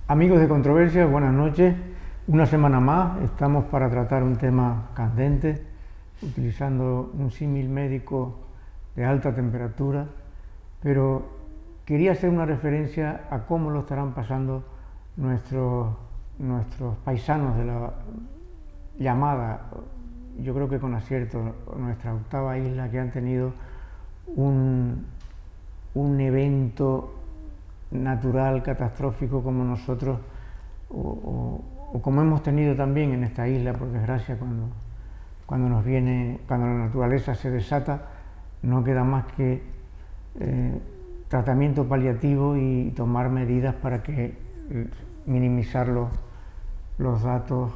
Amigos de Controversia, buenas noches. Una semana más estamos para tratar un tema candente, utilizando un símil médico de alta temperatura, pero quería hacer una referencia a cómo lo estarán pasando nuestros paisanos de la llamada, yo creo que con acierto, nuestra octava isla, que han tenido un evento natural, catastrófico, como nosotros o como hemos tenido también en esta isla, por desgracia. Cuando la naturaleza se desata, no queda más que tratamiento paliativo y tomar medidas para que minimizar los datos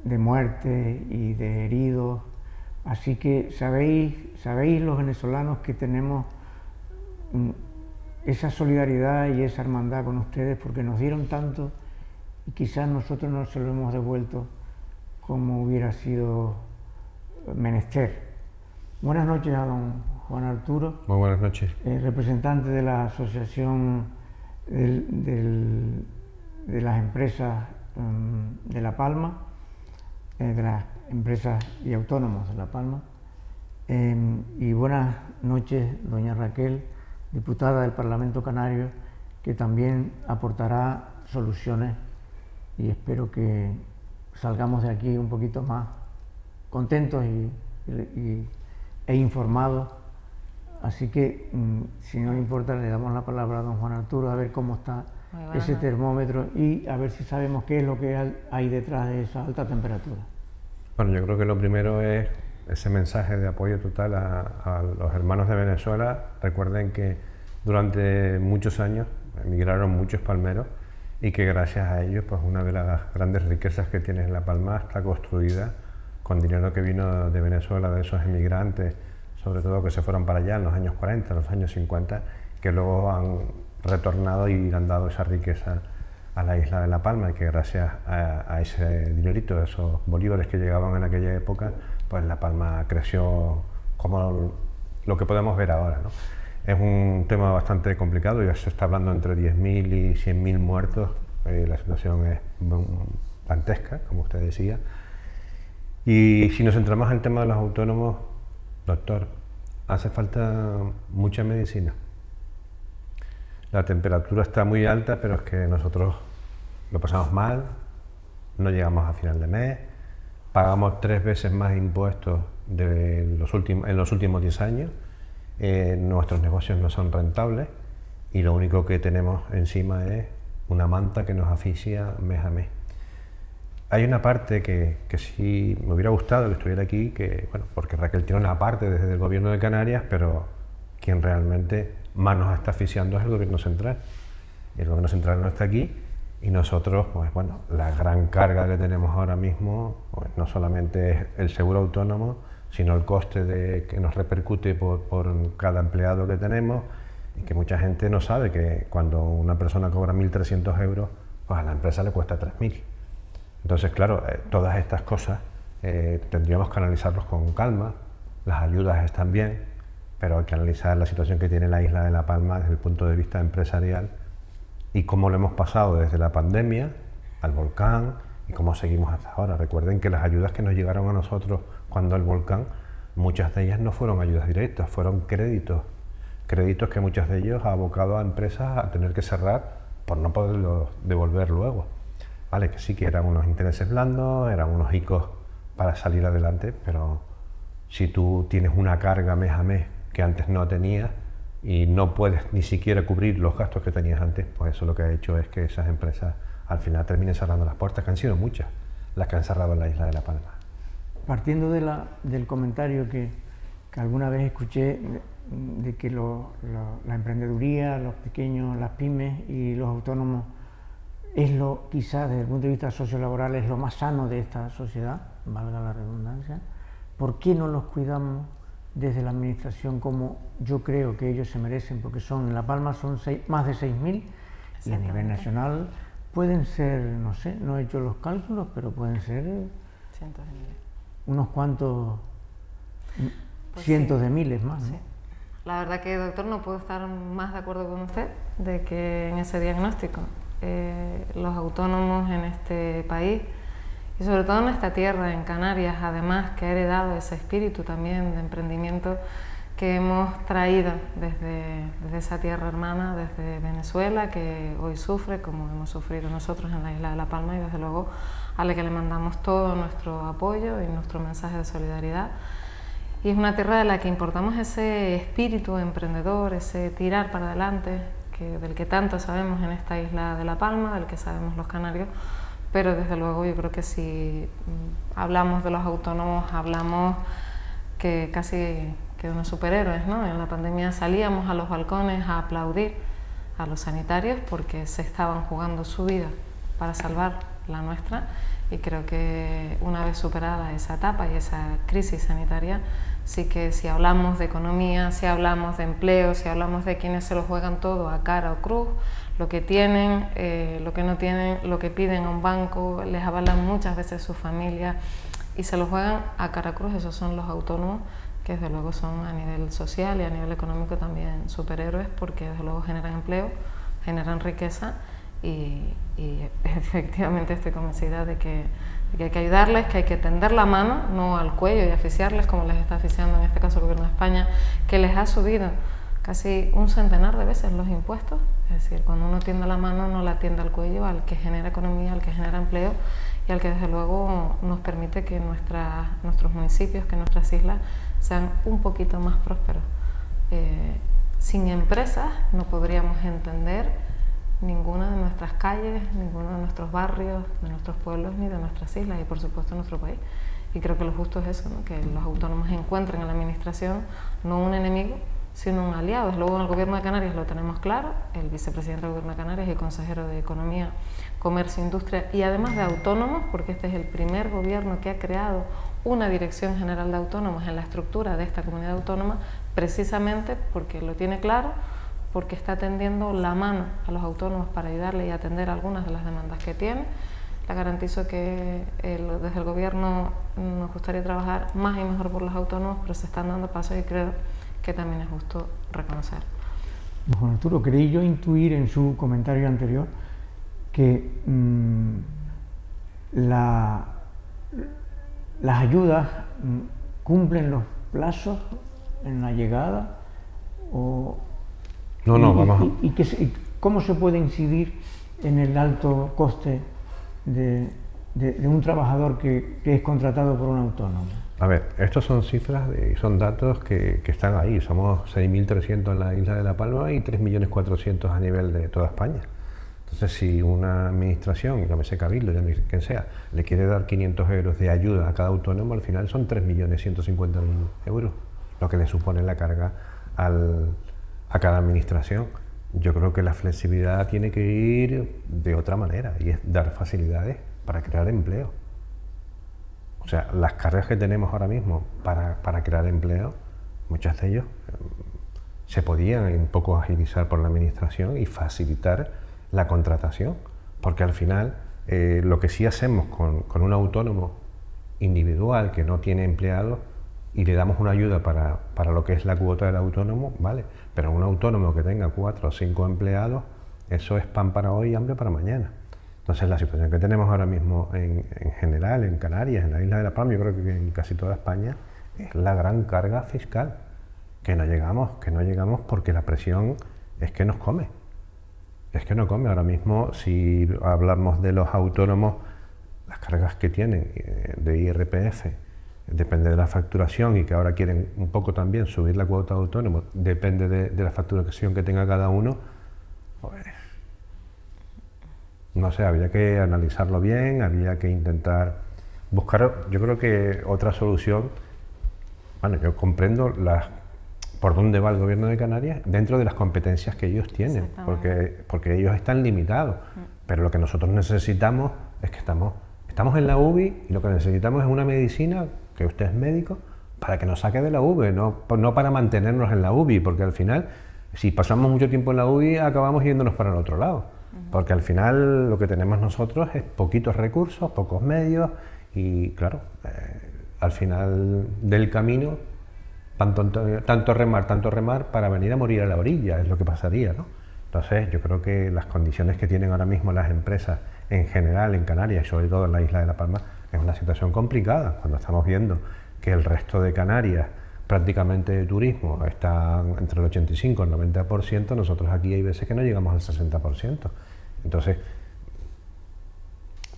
de muerte y de heridos. Así que sabéis los venezolanos que tenemos esa solidaridad y esa hermandad con ustedes, porque nos dieron tanto y quizás nosotros no se lo hemos devuelto como hubiera sido menester. Buenas noches a don Juan Arturo. Muy buenas noches. Representante de la Asociación de las Empresas de La Palma, de las empresas y autónomos de La Palma. Y buenas noches, doña Raquel, diputada del Parlamento Canario, que también aportará soluciones, y espero que salgamos de aquí un poquito más contentos e informados. Así que, si no le importa, le damos la palabra a don Juan Arturo, a ver cómo está ese termómetro y a ver si sabemos qué es lo que hay detrás de esa alta temperatura. Bueno, yo creo que lo primero es ese mensaje de apoyo total a los hermanos de Venezuela. Recuerden que durante muchos años emigraron muchos palmeros y que gracias a ellos, pues una de las grandes riquezas que tiene La Palma está construida con dinero que vino de Venezuela, de esos emigrantes, sobre todo que se fueron para allá en los años 40, en los años 50, que luego han retornado y han dado esa riqueza a la isla de La Palma, y que gracias a ese dinerito, a esos bolívares que llegaban en aquella época, pues La Palma creció como lo que podemos ver ahora, ¿no? Es un tema bastante complicado, ya se está hablando entre 10.000 y 100.000 muertos. La situación es dantesca, como usted decía. Y si nos centramos en el tema de los autónomos, doctor, hace falta mucha medicina. La temperatura está muy alta, pero es que nosotros lo pasamos mal, no llegamos a final de mes, pagamos 3 veces más impuestos en los últimos 10 años, nuestros negocios no son rentables y lo único que tenemos encima es una manta que nos asfixia mes a mes. Hay una parte que sí me hubiera gustado que estuviera aquí, porque Raquel tiene una parte desde el gobierno de Canarias, pero quien realmente más nos está asfixiando es el gobierno central. Y el gobierno central no está aquí, y nosotros, la gran carga que tenemos ahora mismo, pues no solamente es el seguro autónomo, sino el coste que nos repercute por cada empleado que tenemos, y que mucha gente no sabe que cuando una persona cobra 1.300 euros, pues a la empresa le cuesta 3.000. Entonces, claro, todas estas cosas tendríamos que analizarlos con calma. Las ayudas están bien, pero hay que analizar la situación que tiene la isla de La Palma desde el punto de vista empresarial y cómo lo hemos pasado desde la pandemia al volcán y cómo seguimos hasta ahora. Recuerden que las ayudas que nos llegaron a nosotros cuando el volcán, muchas de ellas no fueron ayudas directas, fueron créditos que muchos de ellos ha abocado a empresas a tener que cerrar por no poderlos devolver luego. Vale, que sí que eran unos intereses blandos, eran unos ICOs para salir adelante, pero si tú tienes una carga mes a mes que antes no tenías y no puedes ni siquiera cubrir los gastos que tenías antes, pues eso lo que ha hecho es que esas empresas al final terminen cerrando las puertas, que han sido muchas las que han cerrado en la isla de La Palma. Partiendo del comentario que alguna vez escuché de que la emprendeduría, los pequeños, las pymes y los autónomos quizás desde el punto de vista sociolaboral es lo más sano de esta sociedad, valga la redundancia. ¿Por qué no los cuidamos desde la administración como yo creo que ellos se merecen? Porque en La Palma son más de 6.000 y a nivel nacional pueden ser, no sé, no he hecho los cálculos, pero pueden ser cientos de miles. Unos cuantos cientos de miles más, ¿no? La verdad que, doctor, no puedo estar más de acuerdo con usted de que en ese diagnóstico los autónomos en este país y sobre todo en esta tierra, en Canarias, además, que ha heredado ese espíritu también de emprendimiento que hemos traído desde esa tierra hermana, desde Venezuela, que hoy sufre como hemos sufrido nosotros en la isla de La Palma, y desde luego a la que le mandamos todo nuestro apoyo y nuestro mensaje de solidaridad. Y es una tierra de la que importamos ese espíritu emprendedor, ese tirar para adelante, del que tanto sabemos en esta isla de La Palma, del que sabemos los canarios, pero desde luego yo creo que si hablamos de los autónomos, hablamos que casi que de unos superhéroes, ¿no? En la pandemia salíamos a los balcones a aplaudir a los sanitarios porque se estaban jugando su vida para salvar la nuestra, y creo que una vez superada esa etapa y esa crisis sanitaria, sí que si hablamos de economía, si hablamos de empleo, si hablamos de quienes se lo juegan todo a cara o cruz, lo que tienen, lo que no tienen, lo que piden a un banco, les avalan muchas veces su familia y se lo juegan a cara o cruz, esos son los autónomos, que desde luego son a nivel social y a nivel económico también superhéroes, porque desde luego generan empleo, generan riqueza y efectivamente estoy convencida de que hay que ayudarles, que hay que tender la mano, no al cuello y asfixiarles como les está asfixiando en este caso el Gobierno de España, que les ha subido casi un centenar de veces los impuestos. Es decir, cuando uno tiende la mano no la tiende al cuello al que genera economía, al que genera empleo y al que desde luego nos permite que nuestros municipios, que nuestras islas sean un poquito más prósperos. Sin empresas no podríamos entender ninguna de nuestras calles, ninguno de nuestros barrios, de nuestros pueblos, ni de nuestras islas y por supuesto nuestro país. Y creo que lo justo es eso, ¿no? Que los autónomos encuentren en la administración no un enemigo, sino un aliado. Luego en el Gobierno de Canarias lo tenemos claro, el vicepresidente del Gobierno de Canarias y consejero de Economía, Comercio e Industria, y además de autónomos, porque este es el primer gobierno que ha creado una Dirección General de Autónomos en la estructura de esta comunidad autónoma, precisamente porque lo tiene claro, porque está tendiendo la mano a los autónomos para ayudarle y atender algunas de las demandas que tiene. Le garantizo que desde el Gobierno nos gustaría trabajar más y mejor por los autónomos, pero se están dando pasos y creo que también es justo reconocer. Juan Arturo, creí yo intuir en su comentario anterior que las ayudas cumplen los plazos en la llegada o... No, vamos a... ¿Y cómo se puede incidir en el alto coste de un trabajador que es contratado por un autónomo? A ver, estos son cifras, son datos que están ahí. Somos 6.300 en la isla de La Palma y 3.400.000 a nivel de toda España. Entonces, si una administración, llámese Cabildo, llámese quien sea, le quiere dar 500 euros de ayuda a cada autónomo, al final son 3.150.000 euros, lo que le supone la carga a cada administración. Yo creo que la flexibilidad tiene que ir de otra manera y es dar facilidades para crear empleo. O sea, las cargas que tenemos ahora mismo para crear empleo, muchas de ellos se podían un poco agilizar por la administración y facilitar la contratación, porque al final lo que sí hacemos con un autónomo individual que no tiene empleados y le damos una ayuda para lo que es la cuota del autónomo, vale, pero un autónomo que tenga 4 o 5 empleados, eso es pan para hoy y hambre para mañana. Entonces la situación que tenemos ahora mismo en general, en Canarias, en la isla de La Palma, yo creo que en casi toda España, es la gran carga fiscal, que no llegamos porque la presión es que nos come. Es que no come. Ahora mismo, si hablamos de los autónomos, las cargas que tienen de IRPF, depende de la facturación y que ahora quieren un poco también subir la cuota de autónomo, depende de la facturación que tenga cada uno, pues, no sé, habría que analizarlo bien, habría que intentar buscar, yo creo que otra solución. Bueno, yo comprendo por dónde va el Gobierno de Canarias dentro de las competencias que ellos tienen, porque ellos están limitados, pero lo que nosotros necesitamos es que estamos en la UBI y lo que necesitamos es una medicina, que usted es médico, para que nos saque de la UBI, no para mantenernos en la UBI, porque al final, si pasamos mucho tiempo en la UBI, acabamos yéndonos para el otro lado, porque al final lo que tenemos nosotros es poquitos recursos, pocos medios y claro, al final del camino tanto remar para venir a morir a la orilla, es lo que pasaría, ¿no? Entonces yo creo que las condiciones que tienen ahora mismo las empresas en general en Canarias y sobre todo en la isla de La Palma es una situación complicada, cuando estamos viendo que el resto de Canarias prácticamente de turismo está entre el 85 y el 90%, nosotros aquí hay veces que no llegamos al 60%. Entonces,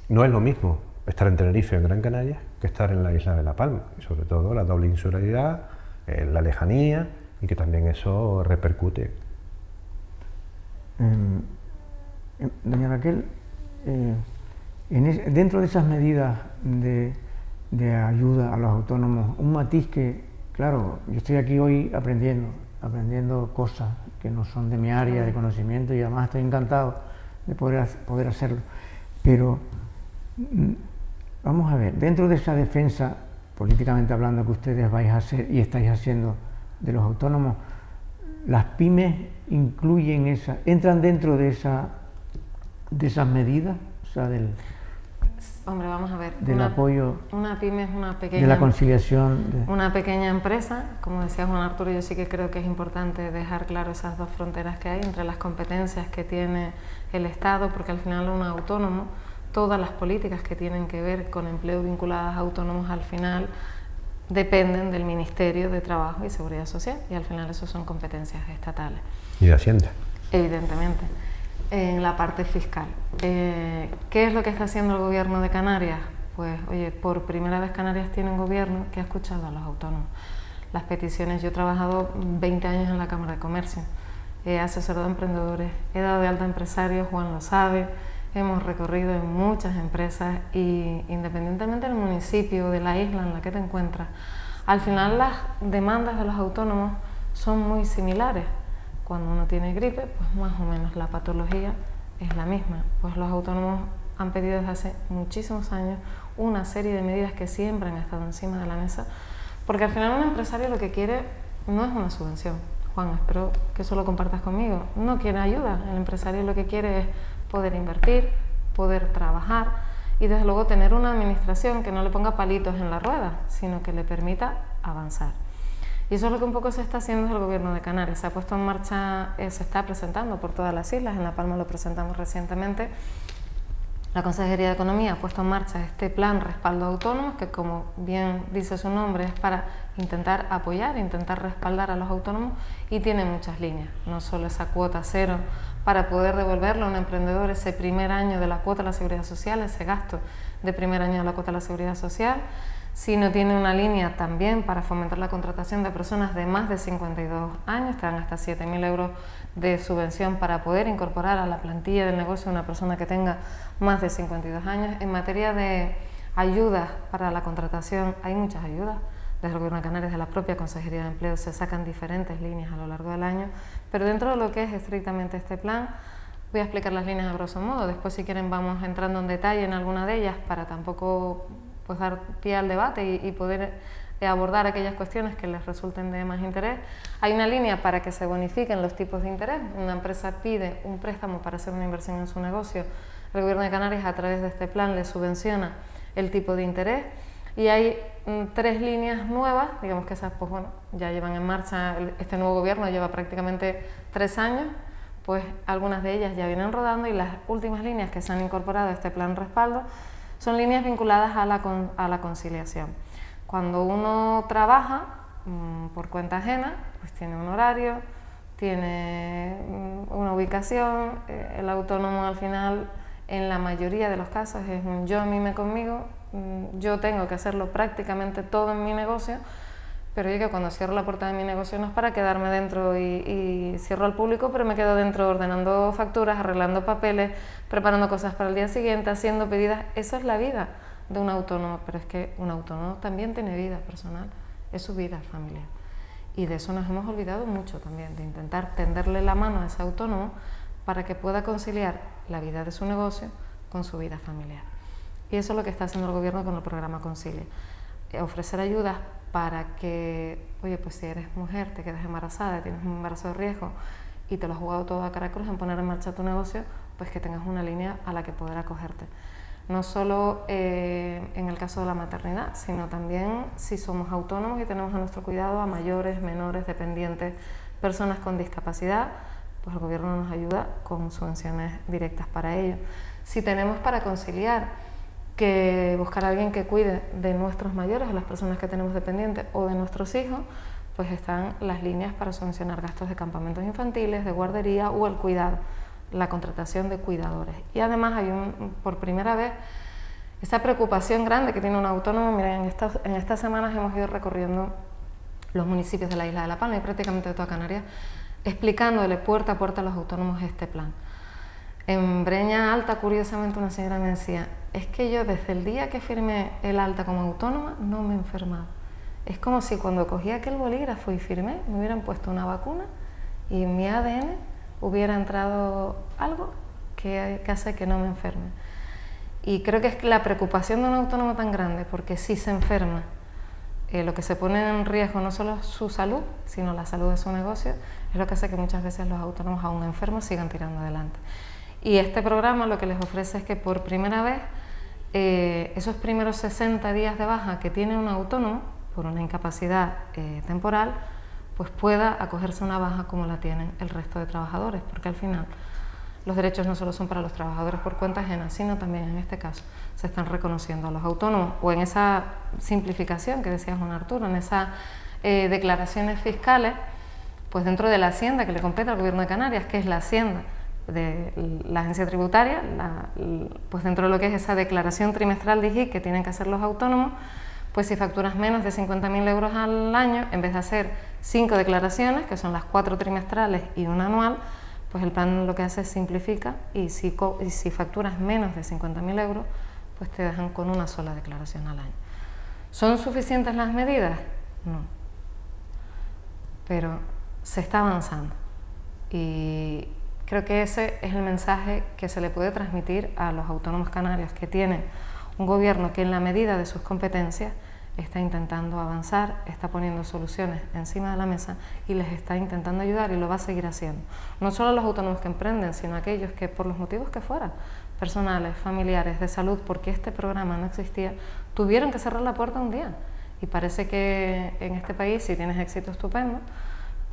no es lo mismo estar en Tenerife o en Gran Canaria que estar en la isla de La Palma, y sobre todo la doble insularidad, la lejanía, y que también eso repercute. Doña Raquel, dentro de esas medidas de ayuda a los autónomos, un matiz que, claro, yo estoy aquí hoy aprendiendo cosas que no son de mi área de conocimiento y además estoy encantado de poder hacerlo, pero vamos a ver, dentro de esa defensa, políticamente hablando, que ustedes vais a hacer y estáis haciendo de los autónomos, las pymes entran dentro de esas medidas, o sea, Hombre, vamos a ver. Del apoyo. Una pyme es una pequeña. De la conciliación. Una pequeña empresa, como decía Juan Arturo, yo sí que creo que es importante dejar claro esas dos fronteras que hay entre las competencias que tiene el Estado, porque al final un autónomo, todas las políticas que tienen que ver con empleo vinculadas a autónomos al final dependen del Ministerio de Trabajo y Seguridad Social y al final eso son competencias estatales. Y de Hacienda. Evidentemente. En la parte fiscal. ¿Qué es lo que está haciendo el gobierno de Canarias? Pues, oye, por primera vez Canarias tiene un gobierno que ha escuchado a los autónomos. Las peticiones, yo he trabajado 20 años en la Cámara de Comercio, he asesorado a emprendedores, he dado de alta a empresarios, Juan lo sabe, hemos recorrido en muchas empresas y independientemente del municipio, de la isla en la que te encuentras, al final las demandas de los autónomos son muy similares. Cuando uno tiene gripe, pues más o menos la patología es la misma. Pues los autónomos han pedido desde hace muchísimos años una serie de medidas que siempre han estado encima de la mesa, porque al final un empresario lo que quiere no es una subvención. Juan, espero que eso lo compartas conmigo. No quiere ayuda, el empresario lo que quiere es poder invertir, poder trabajar y desde luego tener una administración que no le ponga palitos en la rueda, sino que le permita avanzar. Y eso es lo que un poco se está haciendo desde el gobierno de Canarias. Se ha puesto en marcha, se está presentando por todas las islas, en La Palma lo presentamos recientemente. La Consejería de Economía ha puesto en marcha este plan respaldo a autónomos, que como bien dice su nombre, es para intentar apoyar, intentar respaldar a los autónomos y tiene muchas líneas. No solo esa cuota cero para poder devolverle a un emprendedor ese primer año de la cuota de la Seguridad Social, ese gasto de primer año de la cuota de la Seguridad Social, sino tiene una línea también para fomentar la contratación de personas de más de 52 años, te dan hasta 7.000 euros de subvención para poder incorporar a la plantilla del negocio a una persona que tenga más de 52 años. En materia de ayudas para la contratación, hay muchas ayudas. Desde el Gobierno de Canarias, de la propia Consejería de Empleo, se sacan diferentes líneas a lo largo del año, pero dentro de lo que es estrictamente este plan, voy a explicar las líneas a grosso modo. Después, si quieren, vamos entrando en detalle en alguna de ellas para tampoco pues dar pie al debate y poder abordar aquellas cuestiones que les resulten de más interés. Hay una línea para que se bonifiquen los tipos de interés. Una empresa pide un préstamo para hacer una inversión en su negocio. El Gobierno de Canarias, a través de este plan, le subvenciona el tipo de interés. Y hay 3 líneas nuevas, digamos que esas pues bueno, ya llevan en marcha, este nuevo gobierno lleva prácticamente 3 años, pues algunas de ellas ya vienen rodando y las últimas líneas que se han incorporado a este plan respaldo son líneas vinculadas a la conciliación. Cuando uno trabaja por cuenta ajena, pues tiene un horario, tiene una ubicación, el autónomo al final, en la mayoría de los casos, es un yo, mime conmigo, yo tengo que hacerlo prácticamente todo en mi negocio, pero yo que cuando cierro la puerta de mi negocio no es para quedarme dentro y cierro al público, pero me quedo dentro ordenando facturas, arreglando papeles, preparando cosas para el día siguiente, haciendo pedidas. Esa es la vida de un autónomo, pero es que un autónomo también tiene vida personal, es su vida familiar. Y de eso nos hemos olvidado mucho también, de intentar tenderle la mano a ese autónomo para que pueda conciliar la vida de su negocio con su vida familiar. Y eso es lo que está haciendo el gobierno con el programa Concilia. Ofrecer ayudas para que, oye, pues si eres mujer, te quedas embarazada, tienes un embarazo de riesgo y te lo has jugado todo a cara cruz en poner en marcha tu negocio, pues que tengas una línea a la que poder acogerte. no solo en el caso de la maternidad, sino también si somos autónomos y tenemos a nuestro cuidado a mayores, menores, dependientes, personas con discapacidad, pues el gobierno nos ayuda con subvenciones directas para ello. Si tenemos para conciliar que buscar a alguien que cuide de nuestros mayores, de las personas que tenemos dependientes o de nuestros hijos, pues están las líneas para subvencionar gastos de campamentos infantiles, de guardería o el cuidado, la contratación de cuidadores. Y además hay por primera vez esa preocupación grande que tiene un autónomo. Miren, en estas semanas hemos ido recorriendo los municipios de la isla de La Palma y prácticamente de toda Canarias, explicándole puerta a puerta a los autónomos este plan. En Breña Alta, curiosamente, una señora me decía, es que yo desde el día que firmé el alta como autónoma no me he enfermado. Es como si cuando cogí aquel bolígrafo y firmé, me hubieran puesto una vacuna y en mi ADN hubiera entrado algo que hace que no me enferme. Y creo que es la preocupación de un autónomo tan grande, porque si se enferma, lo que se pone en riesgo no solo su salud, sino la salud de su negocio, es lo que hace que muchas veces los autónomos, aún enfermos, sigan tirando adelante. Y este programa lo que les ofrece es que por primera vez, esos primeros 60 días de baja que tiene un autónomo por una incapacidad temporal, pues pueda acogerse a una baja como la tienen el resto de trabajadores, porque al final los derechos no solo son para los trabajadores por cuenta ajena, sino también en este caso se están reconociendo a los autónomos, o en esa simplificación que decía Juan Arturo, en esas declaraciones fiscales, pues dentro de la Hacienda que le compete al Gobierno de Canarias, que es la Hacienda de la agencia tributaria, pues dentro de lo que es esa declaración trimestral de IGI que tienen que hacer los autónomos, pues si facturas menos de 50.000 euros al año, en vez de hacer 5 declaraciones, que son las 4 trimestrales y una anual, pues el plan lo que hace es simplifica y si facturas menos de 50.000 euros, pues te dejan con una sola declaración al año. ¿Son suficientes las medidas? No. Pero se está avanzando y creo que ese es el mensaje que se le puede transmitir a los autónomos canarios, que tienen un gobierno que en la medida de sus competencias está intentando avanzar, está poniendo soluciones encima de la mesa y les está intentando ayudar y lo va a seguir haciendo. No solo los autónomos que emprenden, sino aquellos que por los motivos que fueran, personales, familiares, de salud, porque este programa no existía, tuvieron que cerrar la puerta un día. Y parece que en este país si tienes éxito estupendo,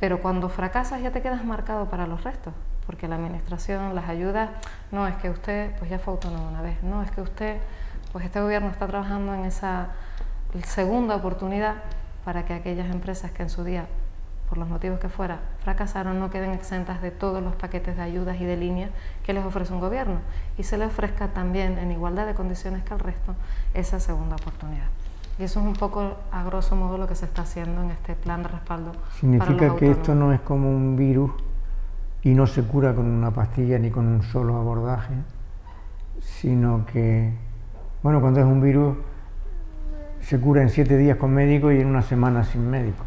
pero cuando fracasas ya te quedas marcado para los restos, porque la administración, las ayudas, no es que usted pues ya fue autónomo una vez, no es que usted, pues este gobierno está trabajando en esa segunda oportunidad para que aquellas empresas que en su día, por los motivos que fuera, fracasaron, no queden exentas de todos los paquetes de ayudas y de líneas que les ofrece un gobierno y se les ofrezca también en igualdad de condiciones que al resto esa segunda oportunidad. Y eso es un poco, a grosso modo, lo que se está haciendo en este plan de respaldo. Significa que esto no es como un virus y no se cura con una pastilla ni con un solo abordaje, sino que, bueno, cuando es un virus se cura en 7 días con médico y en una semana sin médico,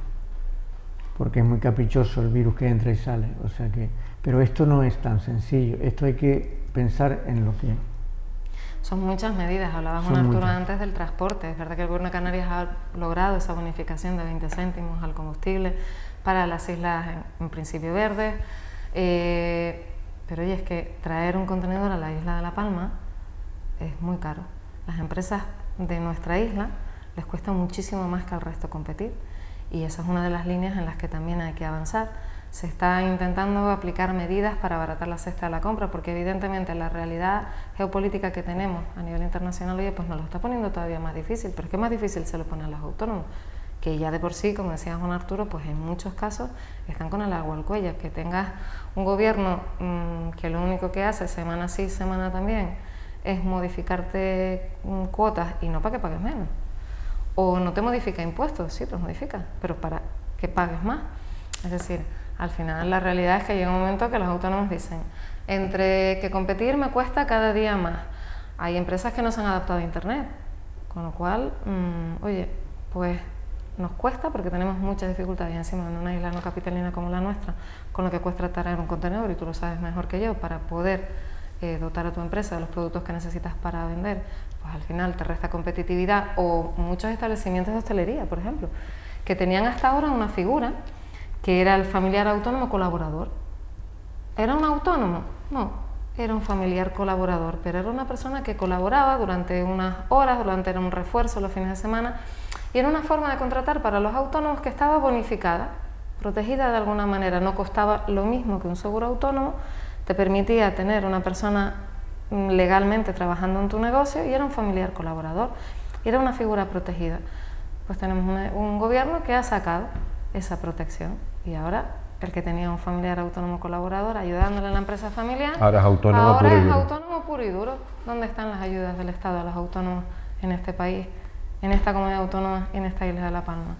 porque es muy caprichoso el virus que entra y sale, o sea que, pero esto no es tan sencillo, esto hay que pensar en lo que... Son muchas medidas, hablaba Juan Arturo antes del transporte, es verdad que el Gobierno de Canarias ha logrado esa bonificación de 20 céntimos al combustible para las islas en principio verdes, pero oye, es que traer un contenedor a la isla de La Palma es muy caro. Las empresas de nuestra isla les cuesta muchísimo más que al resto competir y esa es una de las líneas en las que también hay que avanzar. Se está intentando aplicar medidas para abaratar la cesta de la compra, porque evidentemente la realidad geopolítica que tenemos a nivel internacional hoy pues nos lo está poniendo todavía más difícil, pero es que más difícil se lo pone a los autónomos, que ya de por sí, como decía Juan Arturo, pues en muchos casos están con el agua al cuello. Que tengas un gobierno que lo único que hace semana sí, semana también, es modificarte cuotas y no para que pagues menos. O no te modifica impuestos, sí, te los modifica, pero para que pagues más. Es decir, al final la realidad es que llega un momento que los autónomos dicen, entre que competir me cuesta cada día más. Hay empresas que no se han adaptado a Internet, con lo cual, oye, pues nos cuesta porque tenemos muchas dificultades y encima en una isla no capitalina como la nuestra, con lo que cuesta traer un contenedor, y tú lo sabes mejor que yo, para poder dotar a tu empresa de los productos que necesitas para vender, pues al final te resta competitividad. O muchos establecimientos de hostelería, por ejemplo, que tenían hasta ahora una figura que era el familiar autónomo colaborador. ¿Era un autónomo? No, era un familiar colaborador, pero era una persona que colaboraba durante unas horas, era un refuerzo los fines de semana, y era una forma de contratar para los autónomos que estaba bonificada, protegida de alguna manera, no costaba lo mismo que un seguro autónomo, te permitía tener una persona legalmente trabajando en tu negocio y era un familiar colaborador, era una figura protegida. Pues tenemos un gobierno que ha sacado esa protección y ahora el que tenía un familiar autónomo colaborador ayudándole a la empresa familiar, ahora es autónomo puro y duro. ¿Dónde están las ayudas del Estado a los autónomos en este país, en esta comunidad autónoma y en esta isla de La Palma?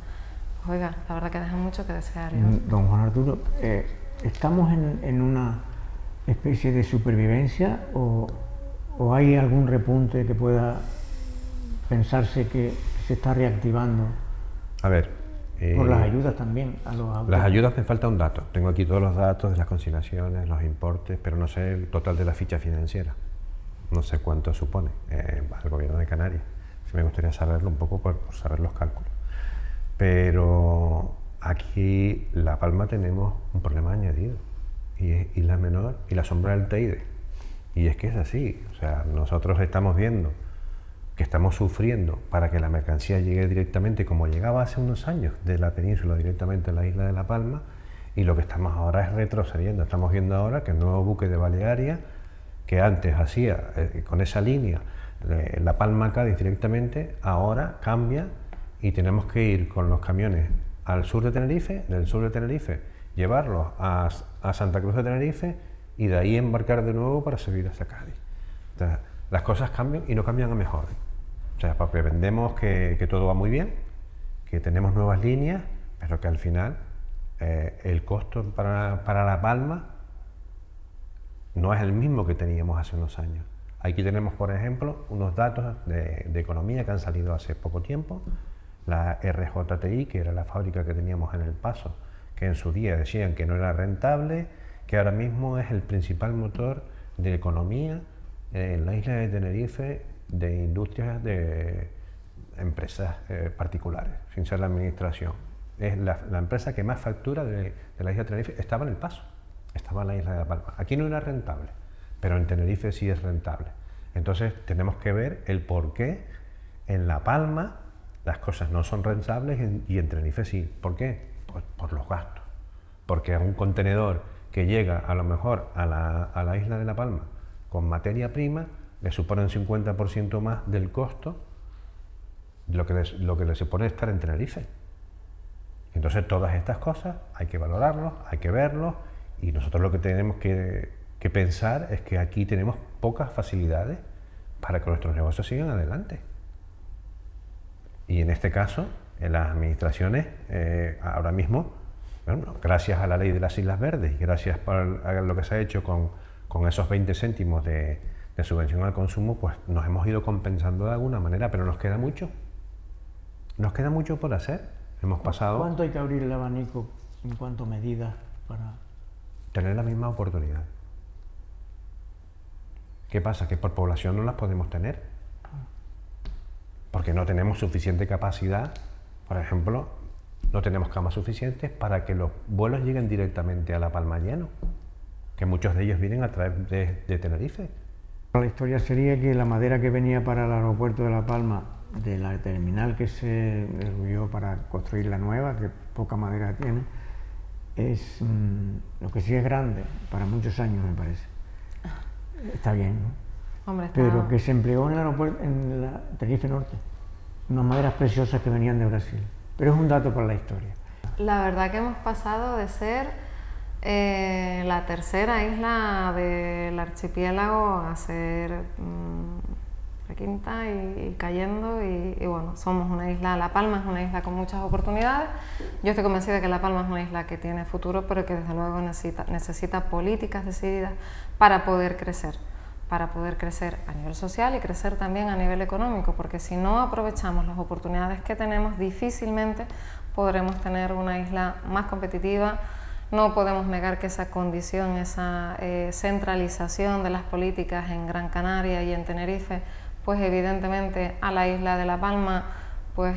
Pues oiga, la verdad que deja mucho que desear. Don Juan Arturo, ¿estamos en una especie de supervivencia o hay algún repunte que pueda pensarse que se está reactivando? A ver, por las ayudas también a los autónomos. Las ayudas, me falta un dato. Tengo aquí todos los datos de las consignaciones, los importes, pero no sé el total de la ficha financiera. No sé cuánto supone al gobierno de Canarias. Sí me gustaría saberlo un poco por saber los cálculos. Pero aquí en La Palma tenemos un problema añadido y es Isla Menor y la sombra del Teide. Y es que es así. O sea, nosotros estamos viendo que estamos sufriendo para que la mercancía llegue directamente, como llegaba hace unos años, de la península directamente a la isla de La Palma, y lo que estamos ahora es retrocediendo. Estamos viendo ahora que el nuevo buque de Balearia, que antes hacía con esa línea La Palma-Cádiz directamente, ahora cambia y tenemos que ir con los camiones al sur de Tenerife, del sur de Tenerife llevarlos a Santa Cruz de Tenerife y de ahí embarcar de nuevo para seguir hasta Cádiz. Entonces, las cosas cambian y no cambian a mejor. O sea, porque vendemos que todo va muy bien, que tenemos nuevas líneas, pero que al final el costo para La Palma no es el mismo que teníamos hace unos años. Aquí tenemos, por ejemplo, unos datos de economía que han salido hace poco tiempo. La RJTI, que era la fábrica que teníamos en El Paso, que en su día decían que no era rentable, que ahora mismo es el principal motor de economía en la isla de Tenerife, de industrias de empresas particulares, sin ser la administración. Es la empresa que más factura de la isla de Tenerife, estaba en El Paso, estaba en la isla de La Palma. Aquí no era rentable, pero en Tenerife sí es rentable. Entonces tenemos que ver el por qué en La Palma las cosas no son rentables y en Tenerife sí. ¿Por qué? Pues por los gastos. Porque un contenedor que llega a lo mejor a la isla de La Palma con materia prima le supone un 50% más del costo de lo que le supone estar en Tenerife. Entonces todas estas cosas hay que valorarlos, hay que verlos, y nosotros lo que tenemos que pensar es que aquí tenemos pocas facilidades para que nuestros negocios sigan adelante. Y en este caso, en las administraciones, ahora mismo, bueno, gracias a la ley de las Islas Verdes y gracias a lo que se ha hecho con esos 20 céntimos de subvención al consumo, pues nos hemos ido compensando de alguna manera, pero nos queda mucho. Nos queda mucho por hacer. Hemos pasado... ¿Cuánto hay que abrir el abanico en cuanto a medidas para...? Tener la misma oportunidad. ¿Qué pasa? Que por población no las podemos tener. Porque no tenemos suficiente capacidad. Por ejemplo, no tenemos camas suficientes para que los vuelos lleguen directamente a La Palma lleno, que muchos de ellos vienen a través de Tenerife. La historia sería que la madera que venía para el aeropuerto de La Palma, de la terminal que se derribó para construir la nueva, que poca madera tiene, es lo que sí es grande, para muchos años me parece. Está bien, ¿no? Hombre, pero que se empleó en el aeropuerto, en la Tenerife Norte, unas maderas preciosas que venían de Brasil. Pero es un dato para la historia. La verdad que hemos pasado de ser la tercera isla del archipiélago a ser la quinta y cayendo, y bueno, somos una isla. La Palma es una isla con muchas oportunidades. Yo estoy convencida de que La Palma es una isla que tiene futuro, pero que desde luego necesita políticas decididas para poder crecer a nivel social y crecer también a nivel económico, porque si no aprovechamos las oportunidades que tenemos, difícilmente podremos tener una isla más competitiva. No podemos negar que esa condición, esa centralización de las políticas en Gran Canaria y en Tenerife, pues evidentemente a la isla de La Palma, pues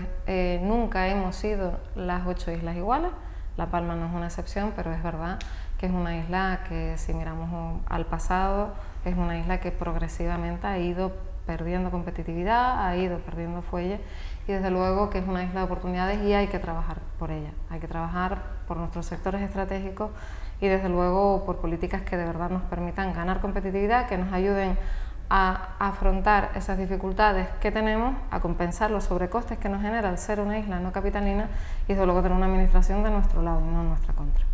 nunca hemos sido las 8 islas iguales. La Palma no es una excepción, pero es verdad que es una isla que, si miramos al pasado, es una isla que progresivamente ha ido perdiendo competitividad, ha ido perdiendo fuelle y desde luego que es una isla de oportunidades y hay que trabajar por ella, hay que trabajar por nuestros sectores estratégicos y desde luego por políticas que de verdad nos permitan ganar competitividad, que nos ayuden a afrontar esas dificultades que tenemos, a compensar los sobrecostes que nos genera el ser una isla no capitalina y desde luego tener una administración de nuestro lado y no en nuestra contra.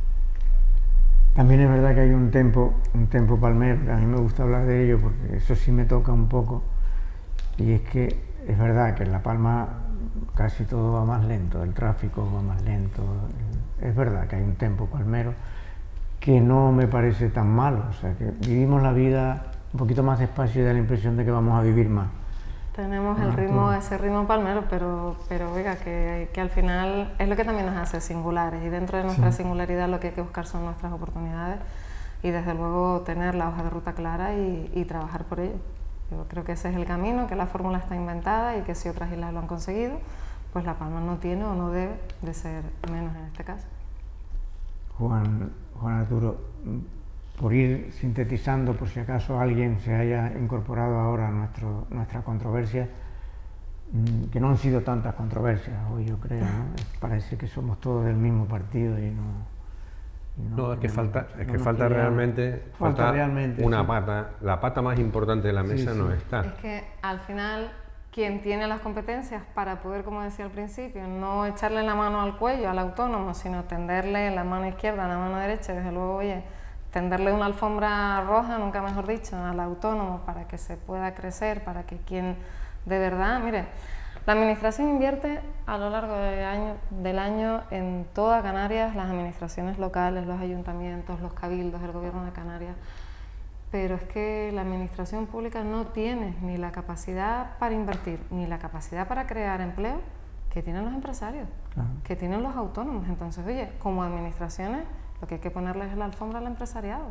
También es verdad que hay un tempo palmero, que a mí me gusta hablar de ello porque eso sí me toca un poco, y es que es verdad que en La Palma casi todo va más lento, el tráfico va más lento, es verdad que hay un tempo palmero que no me parece tan malo, o sea que vivimos la vida un poquito más despacio y da la impresión de que vamos a vivir más. Tenemos el ritmo, ese ritmo palmero, pero oiga, que al final es lo que también nos hace singulares y dentro de nuestra singularidad lo que hay que buscar son nuestras oportunidades y desde luego tener la hoja de ruta clara y trabajar por ello. Yo creo que ese es el camino, que la fórmula está inventada y que si otras islas lo han conseguido, pues La Palma no tiene o no debe de ser menos en este caso. Juan Arturo, por ir sintetizando, por si acaso alguien se haya incorporado ahora a nuestra controversia, que no han sido tantas controversias hoy, yo creo, ¿no? Parece que somos todos del mismo partido y no, es que falta realmente una pata, la pata más importante de la mesa no está. Es que al final quien tiene las competencias para poder, como decía al principio, no echarle la mano al cuello al autónomo, sino tenderle la mano izquierda a la mano derecha, desde luego, oye, tenderle una alfombra roja, nunca mejor dicho, al autónomo para que se pueda crecer, para que quien de verdad, mire, la administración invierte a lo largo del año en toda Canarias, las administraciones locales, los ayuntamientos, los cabildos, el gobierno de Canarias, pero es que la administración pública no tiene ni la capacidad para invertir, ni la capacidad para crear empleo que tienen los empresarios, que tienen los autónomos. Entonces, oye, como administraciones, lo que hay que ponerles es la alfombra al empresariado.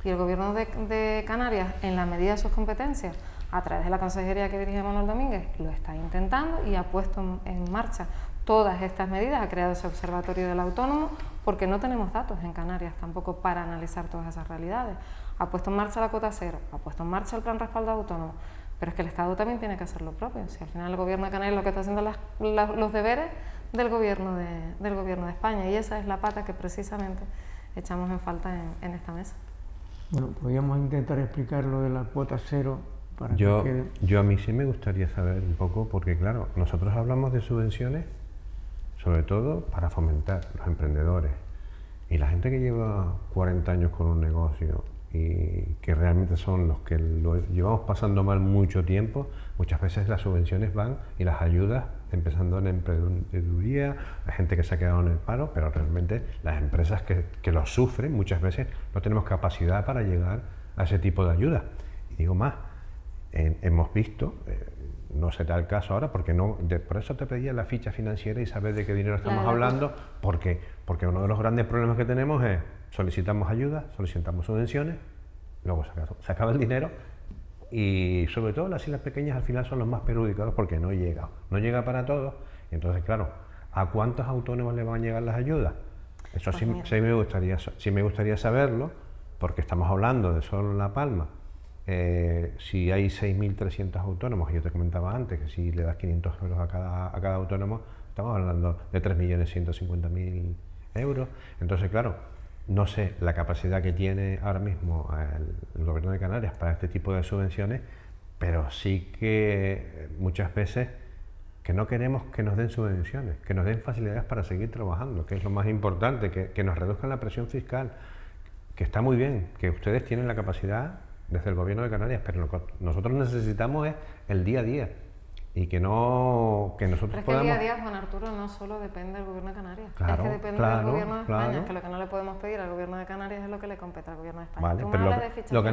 Y el gobierno de Canarias, en la medida de sus competencias, a través de la consejería que dirige Manuel Domínguez, lo está intentando y ha puesto en marcha todas estas medidas, ha creado ese observatorio del autónomo, porque no tenemos datos en Canarias tampoco para analizar todas esas realidades. Ha puesto en marcha la cuota cero, ha puesto en marcha el plan respaldo autónomo, pero es que el Estado también tiene que hacer lo propio. Si al final el gobierno de Canarias lo que está haciendo es los deberes del gobierno de España, y esa es la pata que precisamente echamos en falta en esta mesa. Bueno, podríamos intentar explicar lo de la cuota cero para yo que quede. A mí sí me gustaría saber un poco, porque claro, nosotros hablamos de subvenciones sobre todo para fomentar los emprendedores y la gente que lleva 40 años con un negocio y que realmente son los que lo llevamos pasando mal mucho tiempo. Muchas veces las subvenciones van y las ayudas empezando en emprendeduría, hay gente que se ha quedado en el paro, pero realmente las empresas que lo sufren muchas veces no tenemos capacidad para llegar a ese tipo de ayuda. Y digo más, hemos visto, no será el caso ahora, porque por eso te pedía la ficha financiera y saber de qué dinero estamos hablando, porque uno de los grandes problemas que tenemos es solicitamos ayuda, solicitamos subvenciones, luego se acaba el dinero y sobre todo las islas pequeñas al final son los más perjudicados porque no llega para todos. Entonces, claro, ¿a cuántos autónomos le van a llegar las ayudas? Eso sí me gustaría saberlo, porque estamos hablando de solo La Palma. Si hay 6.300 autónomos, y yo te comentaba antes que si le das 500 euros a cada autónomo, estamos hablando de 3.150.000 euros. Entonces, claro, no sé la capacidad que tiene ahora mismo el gobierno de Canarias para este tipo de subvenciones, pero sí que muchas veces que no queremos que nos den subvenciones, que nos den facilidades para seguir trabajando, que es lo más importante, que nos reduzcan la presión fiscal, que está muy bien, que ustedes tienen la capacidad desde el gobierno de Canarias, pero lo que nosotros necesitamos es el día a día y que nosotros podamos... podamos... el día a día, Juan Arturo, no solo depende del gobierno de Canarias, claro, es que depende del gobierno de España, es que lo que no le podemos pedir al gobierno de Canarias es lo que le compete al gobierno de España. Vale, pero lo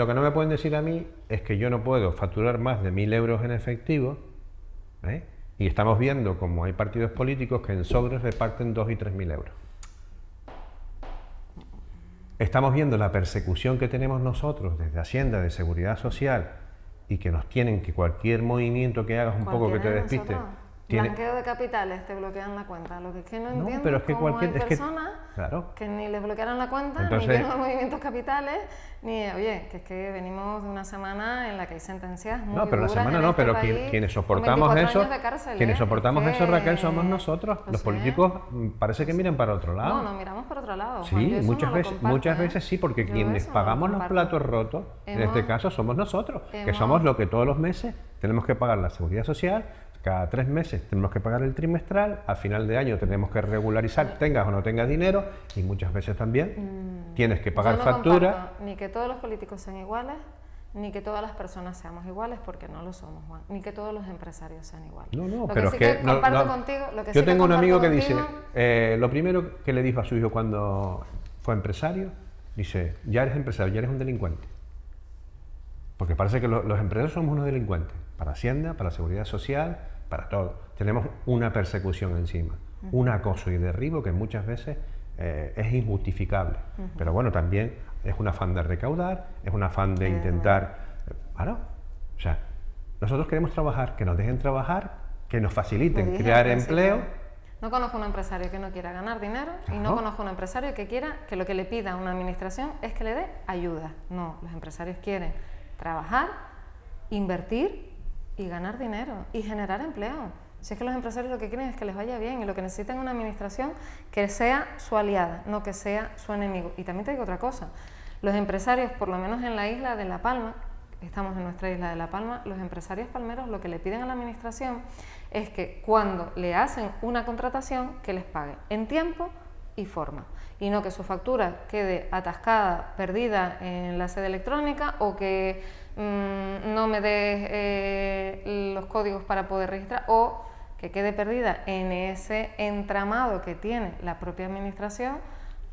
que no me pueden decir a mí es que yo no puedo facturar más de 1.000 euros en efectivo, y estamos viendo como hay partidos políticos que en sobres reparten 2.000 y 3.000 euros. Estamos viendo la persecución que tenemos nosotros desde Hacienda, de Seguridad Social, y que nos tienen que cualquier movimiento que hagas un poco que te despiste, Blanqueo de capitales, te bloquean la cuenta. Lo que es que no entiendo pero es que cómo hay cualquier, personas claro, que ni les bloquearan la cuenta, entonces, ni que no hay movimientos capitales, ni, oye, que es que venimos de una semana en la que hay sentencias muy no, pero la duras semana en no, este pero país, quienes con soportamos 24 eso, años de cárcel, quienes soportamos es eso, que, Raquel, somos nosotros. lo Los sé. políticos parece que miran para otro lado. No, no miramos para otro lado. Juan, Sí, yo eso muchas no lo veces, comparto, muchas veces sí, porque Yo quienes eso no lo pagamos los comparto. platos rotos, en este caso somos nosotros, que somos los que todos los meses tenemos que pagar la seguridad social, cada 3 meses tenemos que pagar el trimestral, a final de año tenemos que regularizar, tengas o no tengas dinero, y muchas veces también tienes que pagar Yo no factura. comparto ni que todos los políticos sean iguales, ni que todas las personas seamos iguales, porque no lo somos, Juan, ni que todos los empresarios sean iguales. No, no, Lo pero sí es que no, comparto no. contigo, lo que Yo sí tengo un amigo que comparto dice, contigo, lo primero que le dijo a su hijo cuando fue empresario, dice, ya eres empresario, ya eres un delincuente. Porque parece que los empresarios somos unos delincuentes, para Hacienda, para la Seguridad Social, para todo. Tenemos una persecución encima, un acoso y derribo que muchas veces es injustificable. Pero bueno, también es un afán de recaudar, es un afán de intentar... Claro, o sea, nosotros queremos trabajar, que nos dejen trabajar, que nos faciliten crear empleo. No conozco un empresario que no quiera ganar dinero y no conozco un empresario que quiera que lo que le pida a una administración es que le dé ayuda. No, los empresarios quieren trabajar, invertir y ganar dinero y generar empleo. Si es que los empresarios lo que quieren es que les vaya bien y lo que necesitan es una administración que sea su aliada, no que sea su enemigo. Y también te digo otra cosa, los empresarios, por lo menos en la isla de La Palma, estamos en nuestra isla de La Palma, los empresarios palmeros lo que le piden a la administración es que cuando le hacen una contratación, que les pague en tiempo y forma, y no que su factura quede atascada, perdida en la sede electrónica o que no me des los códigos para poder registrar o que quede perdida en ese entramado que tiene la propia administración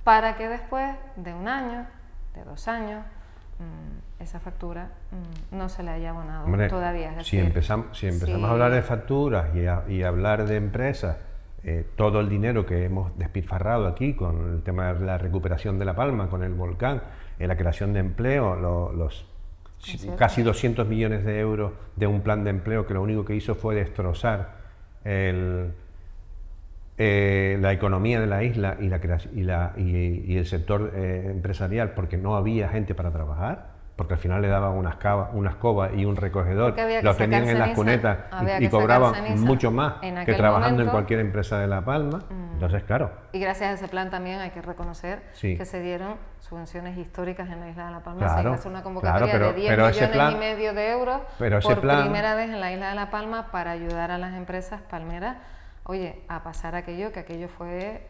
para que después de 1 año, de 2 años, esa factura no se le haya abonado. Hombre, todavía. Es decir, si empezamos a hablar de facturas y a hablar de empresas, todo el dinero que hemos despilfarrado aquí con el tema de la recuperación de La Palma, con el volcán, la creación de empleo, los casi 200 millones de euros de un plan de empleo que lo único que hizo fue destrozar la economía de la isla y el sector empresarial, porque no había gente para trabajar, porque al final le daban una escoba y un recogedor, lo tenían en las cunetas y cobraban mucho más que trabajando en cualquier empresa de La Palma. Entonces, claro. Y gracias a ese plan también hay que reconocer que se dieron subvenciones históricas en la isla de La Palma. Se hizo una convocatoria de 10 millones y medio de euros por primera vez en la isla de La Palma para ayudar a las empresas palmeras, oye, a pasar aquello, que aquello fue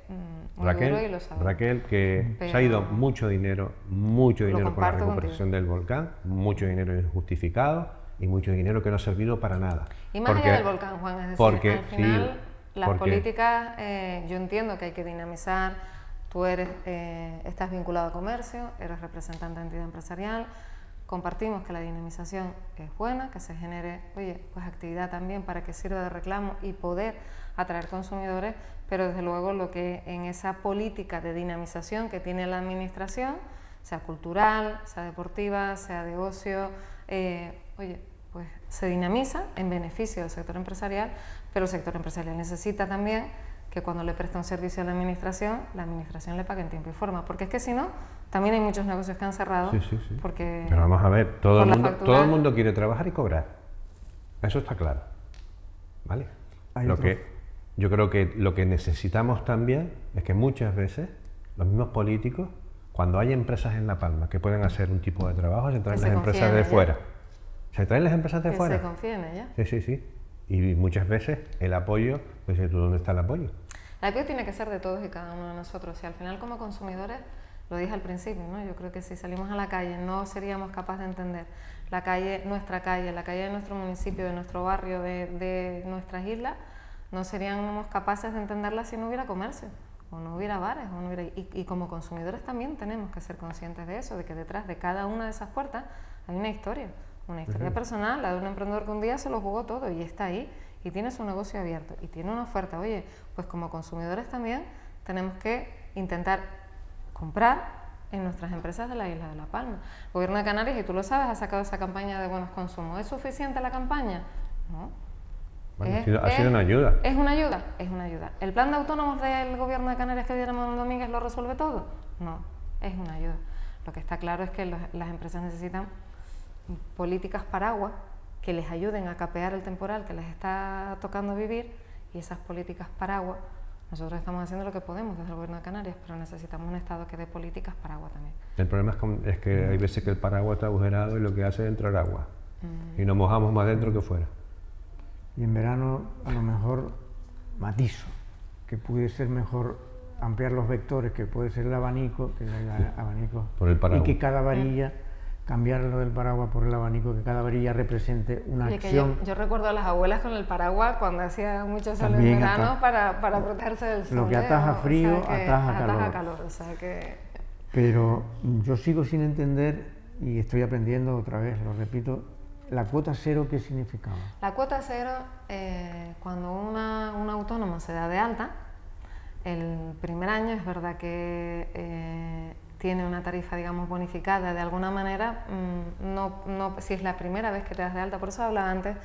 muy duro y lo sabemos. Raquel, que se ha ido mucho dinero por la recuperación del volcán, mucho dinero injustificado y mucho dinero que no ha servido para nada. Y más allá del volcán, Juan, es decir, al final las políticas, yo entiendo que hay que dinamizar. Tú estás vinculado a comercio, eres representante de entidad empresarial, compartimos que la dinamización es buena, que se genere, oye, pues actividad también para que sirva de reclamo y poder atraer consumidores, pero desde luego lo que en esa política de dinamización que tiene la administración, sea cultural, sea deportiva, sea de ocio, oye, pues se dinamiza en beneficio del sector empresarial, pero el sector empresarial necesita también que cuando le presta un servicio a la administración le pague en tiempo y forma, porque es que si no, también hay muchos negocios que han cerrado. Sí. Porque pero vamos a ver, todo el mundo quiere trabajar y cobrar, eso está claro, ¿vale? Yo creo que lo que necesitamos también es que muchas veces los mismos políticos, cuando hay empresas en La Palma que pueden hacer un tipo de trabajo, se traen las empresas de fuera. Se traen las empresas de fuera. Que se confíen en ellas. Sí. Y muchas veces el apoyo, pues ¿tú dónde está el apoyo? El apoyo tiene que ser de todos y cada uno de nosotros. Y al final, como consumidores, lo dije al principio, ¿no? Yo creo que si salimos a la calle no seríamos capaces de entender la calle, la calle de nuestro municipio, de nuestro barrio, de nuestras islas, no seríamos capaces de entenderla si no hubiera comercio, o no hubiera bares, o no hubiera... Y como consumidores también tenemos que ser conscientes de eso, de que detrás de cada una de esas puertas hay una historia personal, la de un emprendedor que un día se lo jugó todo y está ahí, y tiene su negocio abierto, y tiene una oferta. Oye, pues como consumidores también tenemos que intentar comprar en nuestras empresas de la isla de La Palma. El Gobierno de Canarias, y tú lo sabes, ha sacado esa campaña de buenos consumos. ¿Es suficiente la campaña? No. Bueno, ha sido una ayuda. Es una ayuda, es una ayuda. ¿El plan de autónomos del gobierno de Canarias que dio Ramón Domínguez lo resuelve todo? No, es una ayuda. Lo que está claro es que las empresas necesitan políticas paraguas que les ayuden a capear el temporal que les está tocando vivir, y esas políticas paraguas, nosotros estamos haciendo lo que podemos desde el gobierno de Canarias, pero necesitamos un Estado que dé políticas paraguas también. El problema es que hay veces que el paraguas está agujerado y lo que hace es entrar agua. Y nos mojamos más dentro que fuera. Y en verano a lo mejor matizo, que puede ser mejor ampliar los vectores, que puede ser el abanico, Por el paraguas. y que cada varilla, cambiarlo del paraguas por el abanico, que cada varilla represente una acción. Yo recuerdo a las abuelas con el paraguas cuando hacía mucho sol en verano para protegerse del sol. Lo que ataja frío, ataja calor. O sea que... Pero yo sigo sin entender, y estoy aprendiendo otra vez, lo repito, ¿la cuota cero qué significaba? La cuota cero, cuando un autónomo se da de alta, el primer año es verdad que tiene una tarifa, digamos, bonificada de alguna manera, si es la primera vez que te das de alta. Por eso hablaba antes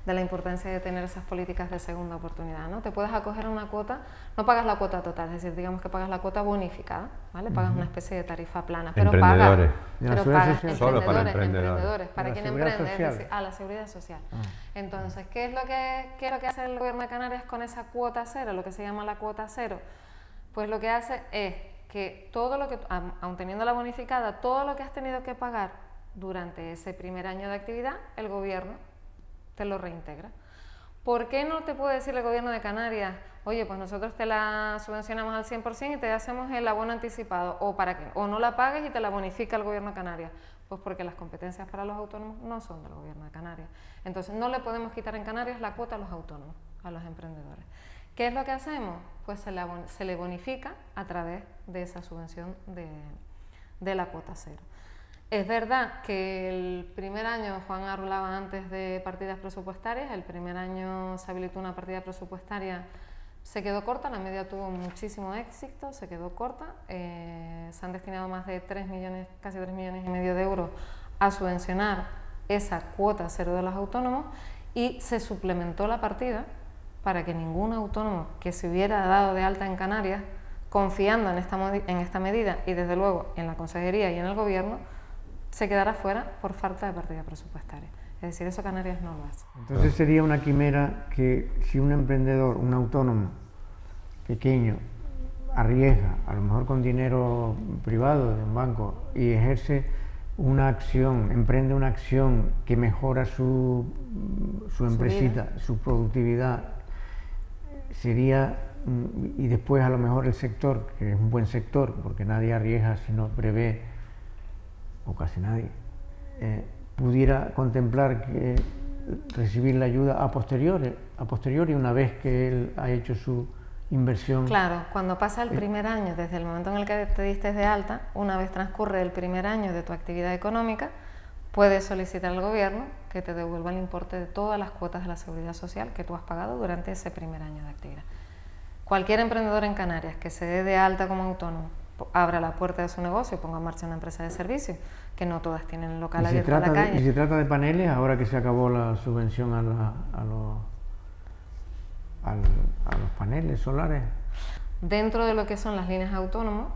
de la importancia de tener esas políticas de segunda oportunidad, ¿no? Te puedes acoger a una cuota, no pagas la cuota total, es decir, digamos que pagas la cuota bonificada, ¿vale? Pagas una especie de tarifa plana, pero pagas, solo para emprendedores, para quien emprende, es decir, a la seguridad social. Entonces, ¿qué es lo que hace el gobierno de Canarias con esa cuota cero, lo que se llama la cuota cero? Pues lo que hace es que todo lo que, aun teniendo la bonificada, todo lo que has tenido que pagar durante ese primer año de actividad, el gobierno te lo reintegra. ¿Por qué no te puede decir el gobierno de Canarias, oye, pues nosotros te la subvencionamos al 100% y te hacemos el abono anticipado, o no la pagues y te la bonifica el gobierno de Canarias? Pues porque las competencias para los autónomos no son del gobierno de Canarias. Entonces no le podemos quitar en Canarias la cuota a los autónomos, a los emprendedores. ¿Qué es lo que hacemos? Pues se le bonifica a través de esa subvención de la cuota cero. Es verdad que el primer año, Juan hablaba antes de partidas presupuestarias, el primer año se habilitó una partida presupuestaria, se quedó corta, la media tuvo muchísimo éxito, se quedó corta, se han destinado más de 3 millones, casi 3,5 millones de euros a subvencionar esa cuota cero de los autónomos, y se suplementó la partida para que ningún autónomo que se hubiera dado de alta en Canarias, confiando en esta medida y desde luego en la Consejería y en el Gobierno, se quedara fuera por falta de partida presupuestaria. Es decir, eso Canarias no lo hace. Entonces sería una quimera que si un emprendedor, un autónomo pequeño, arriesga, a lo mejor con dinero privado de un banco, y ejerce una acción, emprende una acción que mejora su empresita, su productividad, sería, y después a lo mejor el sector, que es un buen sector, porque nadie arriesga si no prevé, o casi nadie, pudiera contemplar que recibir la ayuda a posteriori, una vez que él ha hecho su inversión. Claro, cuando pasa el primer año, desde el momento en el que te diste de alta, una vez transcurre el primer año de tu actividad económica, puedes solicitar al gobierno que te devuelva el importe de todas las cuotas de la seguridad social que tú has pagado durante ese primer año de actividad. Cualquier emprendedor en Canarias que se dé de alta como autónomo, abra la puerta de su negocio y ponga en marcha una empresa de servicios, que no todas tienen local abierto a la calle. ¿Y se trata de paneles, ahora que se acabó la subvención a los paneles solares? Dentro de lo que son las líneas autónomas,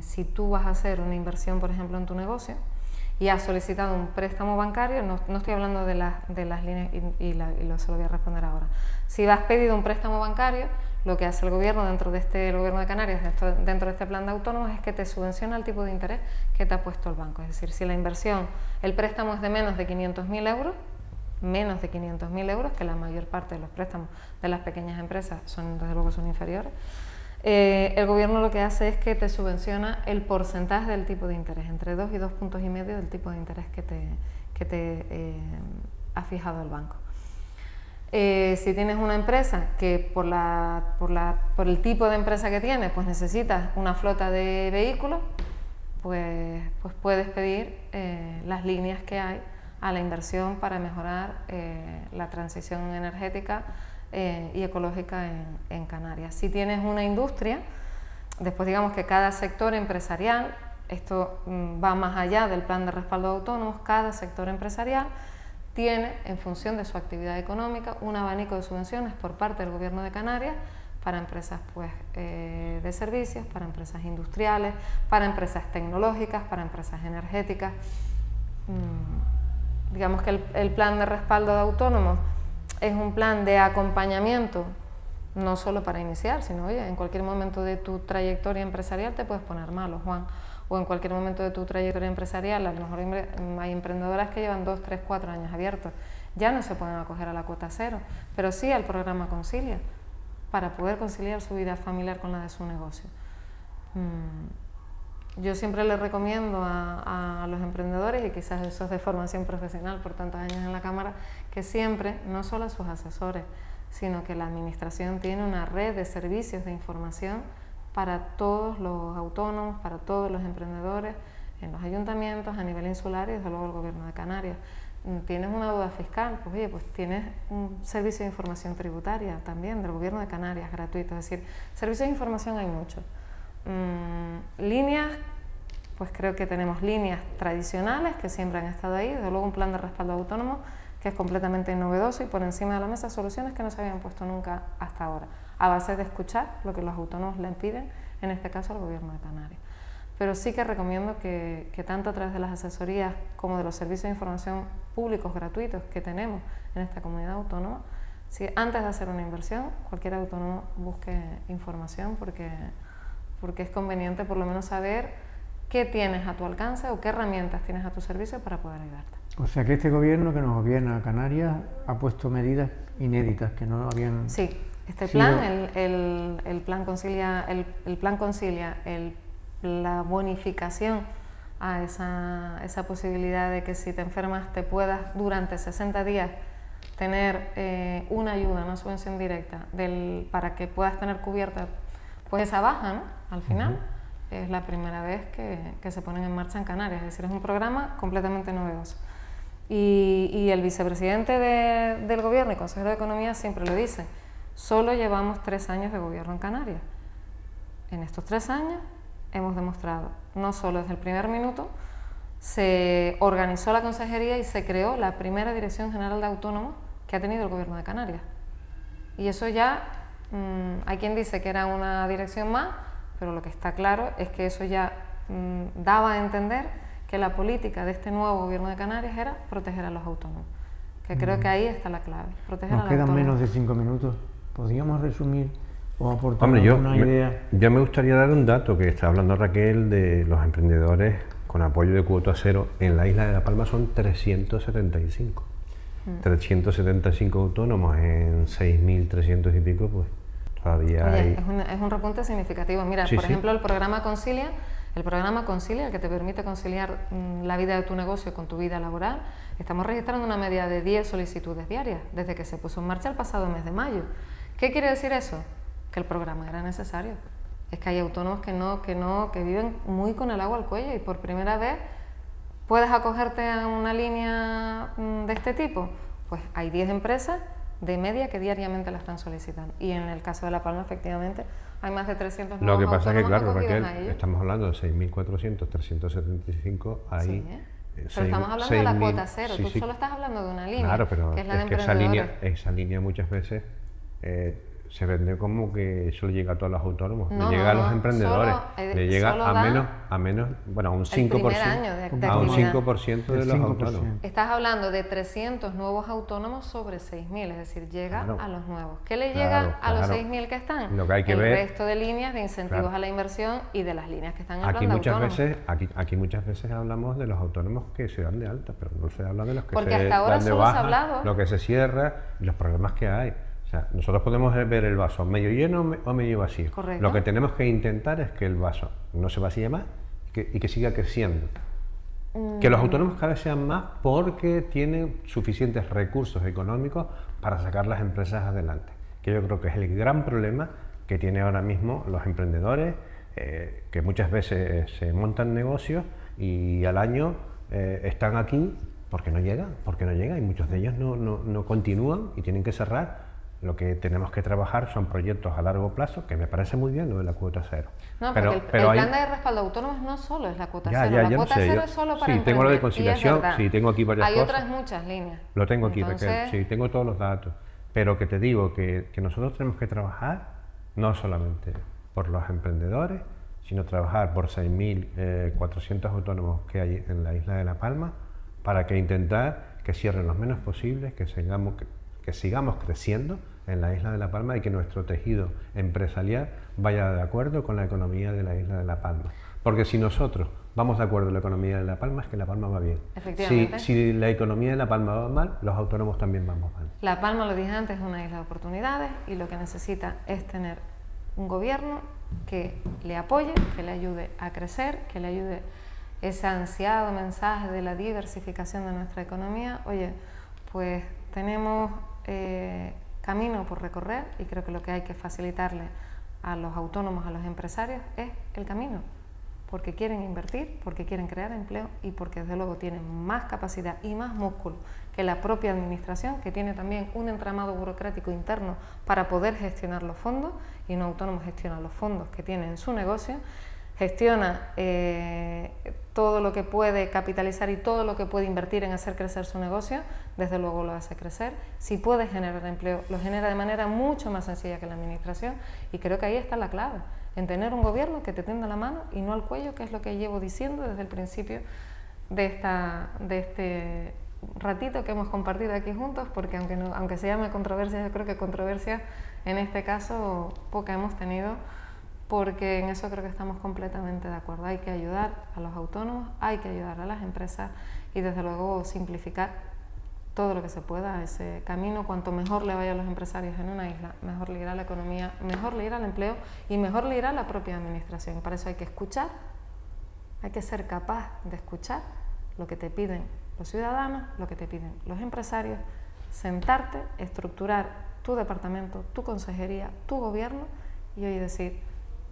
si tú vas a hacer una inversión, por ejemplo, en tu negocio y has solicitado un préstamo bancario, no estoy hablando de las líneas se lo voy a responder ahora. Si has pedido un préstamo bancario, lo que hace el gobierno el gobierno de Canarias, dentro de este plan de autónomos, es que te subvenciona el tipo de interés que te ha puesto el banco. Es decir, si la inversión, el préstamo es de menos de 500.000 euros, que la mayor parte de los préstamos de las pequeñas empresas desde luego son inferiores, el gobierno lo que hace es que te subvenciona el porcentaje del tipo de interés, entre 2 y 2,5 puntos del tipo de interés que te ha fijado el banco. Si tienes una empresa que por el tipo de empresa que tienes, pues necesitas una flota de vehículos, pues puedes pedir las líneas que hay a la inversión para mejorar la transición energética y ecológica en Canarias. Si tienes una industria, después digamos que cada sector empresarial, esto va más allá del plan de respaldo de autónomos, cada sector empresarial tiene, en función de su actividad económica, un abanico de subvenciones por parte del Gobierno de Canarias para empresas pues, de servicios, para empresas industriales, para empresas tecnológicas, para empresas energéticas. Digamos que el plan de respaldo de autónomos es un plan de acompañamiento, no solo para iniciar, sino, oye, en cualquier momento de tu trayectoria empresarial te puedes poner malo, Juan, o en cualquier momento de tu trayectoria empresarial, a lo mejor hay emprendedoras que llevan 2, 3, 4 años abiertos, ya no se pueden acoger a la cuota cero, pero sí al programa Concilia, para poder conciliar su vida familiar con la de su negocio. Yo siempre les recomiendo a los emprendedores, y quizás eso es de formación profesional por tantos años en la Cámara, que siempre, no solo a sus asesores, sino que la Administración tiene una red de servicios de información para todos los autónomos, para todos los emprendedores, en los ayuntamientos, a nivel insular y desde luego el Gobierno de Canarias. ¿Tienes una duda fiscal? Pues oye, pues tienes un servicio de información tributaria también del Gobierno de Canarias, gratuito. Es decir, servicios de información hay muchos. Líneas, pues creo que tenemos líneas tradicionales que siempre han estado ahí, desde luego un plan de respaldo autónomo que es completamente novedoso y por encima de la mesa soluciones que no se habían puesto nunca hasta ahora, a base de escuchar lo que los autónomos le piden, en este caso al Gobierno de Canarias. Pero sí que recomiendo que tanto a través de las asesorías como de los servicios de información públicos gratuitos que tenemos en esta comunidad autónoma, si antes de hacer una inversión, cualquier autónomo busque información porque es conveniente por lo menos saber qué tienes a tu alcance o qué herramientas tienes a tu servicio para poder ayudarte. O sea que este gobierno que nos gobierna a Canarias ha puesto medidas inéditas que no habían... Sí, este plan, el plan Concilia, la bonificación a esa posibilidad de que si te enfermas te puedas durante 60 días tener una ayuda, una subvención directa para que puedas tener cubierta pues esa baja, ¿no? Al final. Es la primera vez que se ponen en marcha en Canarias, es decir, es un programa completamente novedoso. Y el vicepresidente del Gobierno y consejero de Economía siempre lo dice, solo llevamos 3 años de gobierno en Canarias. En estos 3 años hemos demostrado, no solo desde el primer minuto, se organizó la consejería y se creó la primera Dirección General de Autónomos que ha tenido el Gobierno de Canarias. Y eso ya, hay quien dice que era una dirección más, pero lo que está claro es que eso ya daba a entender que la política de este nuevo Gobierno de Canarias era proteger a los autónomos, que creo que ahí está la clave, proteger a los autónomos. Nos quedan menos de 5 minutos, ¿podríamos resumir o aportar una idea? Yo me gustaría dar un dato que está hablando Raquel de los emprendedores con apoyo de cuota cero. En la isla de La Palma son 375. 375 autónomos en 6.300 y pico, pues todavía hay... Es un repunte significativo. Mira, por ejemplo, el programa Concilia, el que te permite conciliar la vida de tu negocio con tu vida laboral, estamos registrando una media de 10 solicitudes diarias desde que se puso en marcha el pasado mes de mayo. ¿Qué quiere decir eso? Que el programa era necesario. Es que hay autónomos que viven muy con el agua al cuello y por primera vez puedes acogerte a una línea de este tipo. Pues hay 10 empresas de media que diariamente la están solicitando. Y en el caso de La Palma, efectivamente, hay más de 300 nuevos autónomos. Lo que pasa es que, claro, Raquel, estamos hablando de 6.400, 375, ahí... Sí, pero estamos hablando de la cuota cero, tú solo estás hablando de una línea, claro, pero que es la de emprendedores. Esa línea muchas veces se vende como que solo llega a todos los autónomos, le llega a los emprendedores, le llega a menos, bueno, a un 5%, a un 5% de los autónomos. Estás hablando de 300 nuevos autónomos sobre 6.000, es decir, llega a los nuevos. ¿Qué le llega a los 6.000 que están? Lo que hay que el ver, resto de líneas de incentivos a la inversión y de las líneas que están en el plan de autónomos. Aquí muchas veces hablamos de los autónomos que se dan de alta, pero no se habla de los que porque se hasta ahora dan de solo baja, se ha hablado. lo que se cierra y los problemas que hay. O sea, nosotros podemos ver el vaso medio lleno o medio vacío. Correcto. Lo que tenemos que intentar es que el vaso no se vacíe más y que siga creciendo. Que los autónomos cada vez sean más porque tienen suficientes recursos económicos para sacar las empresas adelante. Que yo creo que es el gran problema que tienen ahora mismo los emprendedores, que muchas veces se montan negocios y al año están aquí porque no llegan y muchos de ellos no continúan y tienen que cerrar Lo que tenemos que trabajar son proyectos a largo plazo, que me parece muy bien lo de la cuota cero. No, porque el plan de respaldo a autónomos no solo es la cuota cero, la cuota cero es solo para sí, tengo lo de emprender, conciliación, sí, tengo aquí varias cosas. Hay otras muchas líneas. Lo tengo aquí, Entonces, Raquel, sí, tengo todos los datos. Pero que te digo que nosotros tenemos que trabajar no solamente por los emprendedores, sino trabajar por 6.400 autónomos que hay en la isla de La Palma, para que intentar que cierren los menos posibles, que sigamos creciendo en la isla de La Palma y que nuestro tejido empresarial vaya de acuerdo con la economía de la isla de La Palma. Porque si nosotros vamos de acuerdo con la economía de La Palma, es que La Palma va bien. Efectivamente. Si la economía de La Palma va mal, los autónomos también vamos mal. La Palma, lo dije antes, es una isla de oportunidades y lo que necesita es tener un gobierno que le apoye, que le ayude a crecer, que le ayude ese ansiado mensaje de la diversificación de nuestra economía. Oye, pues tenemos camino por recorrer y creo que lo que hay que facilitarle a los autónomos, a los empresarios, es el camino, porque quieren invertir, porque quieren crear empleo y porque desde luego tienen más capacidad y más músculo que la propia administración, que tiene también un entramado burocrático interno para poder gestionar los fondos, y no autónomo gestiona los fondos que tiene en su negocio, gestiona todo lo que puede capitalizar y todo lo que puede invertir en hacer crecer su negocio, desde luego lo hace crecer. Si puede generar empleo, lo genera de manera mucho más sencilla que la administración, y creo que ahí está la clave, en tener un gobierno que te tienda la mano y no al cuello, que es lo que llevo diciendo desde el principio de este ratito que hemos compartido aquí juntos, porque aunque se llame controversia, yo creo que controversia en este caso poca hemos tenido, porque en eso creo que estamos completamente de acuerdo. Hay que ayudar a los autónomos, hay que ayudar a las empresas y desde luego simplificar todo lo que se pueda ese camino. Cuanto mejor le vaya a los empresarios en una isla, mejor le irá a la economía, mejor le irá al empleo y mejor le irá a la propia administración. Y para eso hay que escuchar, hay que ser capaz de escuchar lo que te piden los ciudadanos, lo que te piden los empresarios, sentarte, estructurar tu departamento, tu consejería, tu gobierno y hoy decir,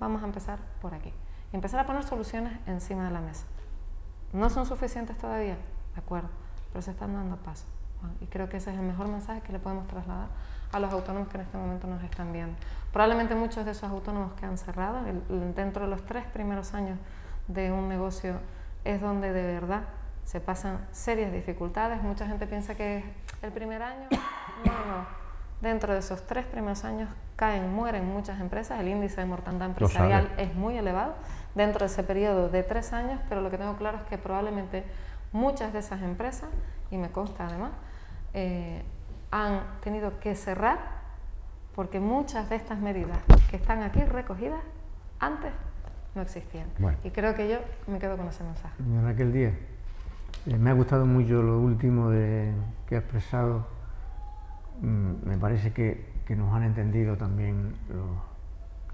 vamos a empezar por aquí. Y empezar a poner soluciones encima de la mesa. ¿No son suficientes todavía? De acuerdo, pero se están dando pasos. Y creo que ese es el mejor mensaje que le podemos trasladar a los autónomos que en este momento nos están viendo. Probablemente muchos de esos autónomos que han cerrado, dentro de los 3 primeros años de un negocio, es donde de verdad se pasan serias dificultades. Mucha gente piensa que el primer año, no. Dentro de esos 3 primeros años mueren muchas empresas, el índice de mortandad empresarial es muy elevado dentro de ese periodo de 3 años, pero lo que tengo claro es que probablemente muchas de esas empresas, y me consta además, han tenido que cerrar porque muchas de estas medidas que están aquí recogidas antes no existían. Bueno. Y creo que yo me quedo con ese mensaje. Señora Raquel Díaz, me ha gustado mucho lo último que ha expresado. Me parece que nos han entendido también los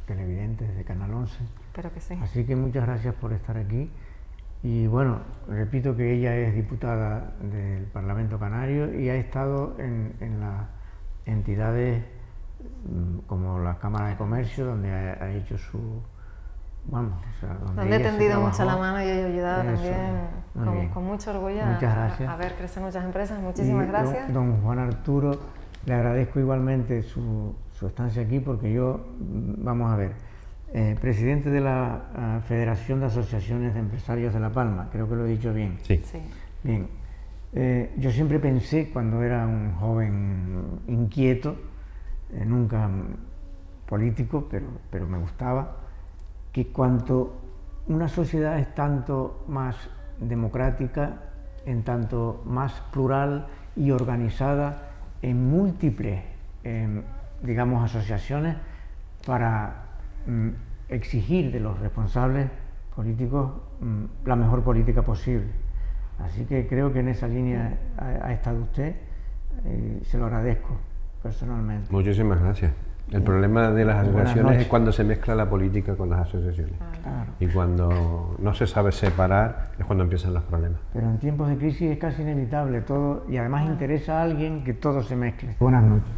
televidentes de Canal 11. Espero que sí. Así que muchas gracias por estar aquí. Y bueno, repito que ella es diputada del Parlamento Canario y ha estado en las entidades como la Cámara de Comercio, donde ha hecho su... Vamos, o sea, donde he tendido mucho la mano y he ayudado también con mucho orgullo a ver crecer muchas empresas. Muchísimas gracias. Don Juan Arturo, le agradezco igualmente su estancia aquí, porque yo, vamos a ver, presidente de la Federación de Asociaciones de Empresarios de La Palma, creo que lo he dicho bien. Sí. Bien, yo siempre pensé, cuando era un joven inquieto, nunca político, pero me gustaba, que cuanto una sociedad es tanto más democrática, en tanto más plural y organizada en múltiples, digamos, asociaciones para exigir de los responsables políticos la mejor política posible. Así que creo que en esa línea ha estado usted, se lo agradezco personalmente. Muchísimas gracias. El problema de las asociaciones es cuando se mezcla la política con las asociaciones. Claro. Y cuando no se sabe separar es cuando empiezan los problemas. Pero en tiempos de crisis es casi inevitable todo, y además interesa a alguien que todo se mezcle. Buenas noches.